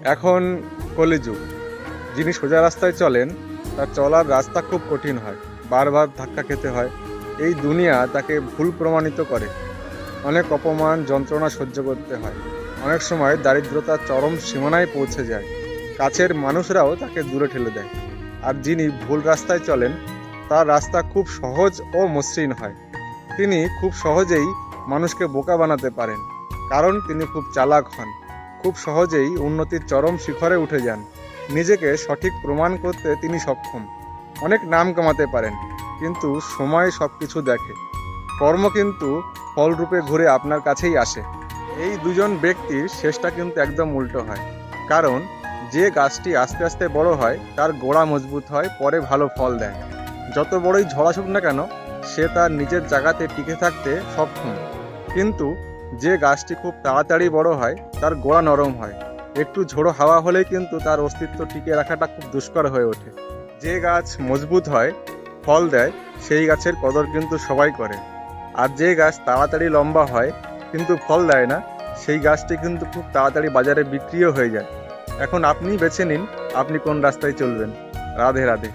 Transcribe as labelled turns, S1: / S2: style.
S1: এখন কলিযুগ। যিনি সোজা রাস্তায় চলেন তার চলার রাস্তা খুব কঠিন হয়, বারবার ধাক্কা খেতে হয়। এই দুনিয়া তাকে ভুল প্রমাণিত করে। অনেক অপমান যন্ত্রণা সহ্য করতে হয়। অনেক সময় দারিদ্রতার চরম সীমানায় পৌঁছে যায়। কাছের মানুষরাও তাকে দূরে ঠেলে দেয়। আর যিনি ভুল রাস্তায় চলেন তার রাস্তা খুব সহজ ও মসৃণ হয়। তিনি খুব সহজেই মানুষকে বোকা বানাতে পারেন, কারণ তিনি খুব চালাক হন। খুব সহজেই উন্নতির চরম শিখরে উঠে যান। নিজেকে সঠিক প্রমাণ করতে তিনি সক্ষম। অনেক নাম কামাতে পারেন, কিন্তু সময় সব কিছু দেখে। কর্ম কিন্তু ফলরূপে ঘুরে আপনার কাছেই আসে। এই দুজন ব্যক্তির শেষটা কিন্তু একদম উল্টো হয়। কারণ যে গাছটি আস্তে আস্তে বড় হয় তার গোড়া মজবুত হয়, পরে ভালো ফল দেয়। যত বড়ই ঝড় আসুক না কেন, সে তার নিজের জায়গাতে টিকে থাকতে সক্ষম। কিন্তু যে গাছটি খুব তাড়াতাড়ি বড় হয় তার গোড়া নরম হয়। একটু ঝোড়ো হাওয়া হলেই কিন্তু তার অস্তিত্ব টিকে রাখাটা খুব দুষ্কর হয়ে ওঠে। যে গাছ মজবুত হয়, ফল দেয়, সেই গাছের কদর কিন্তু সবাই করে। আর যে গাছ তাড়াতাড়ি লম্বা হয় কিন্তু ফল দেয় না, সেই গাছটি কিন্তু খুব তাড়াতাড়ি বাজারে বিক্রিও হয়ে যায়। এখন আপনি বেছে নিন আপনি কোন রাস্তায় চলবেন। রাধে রাধে।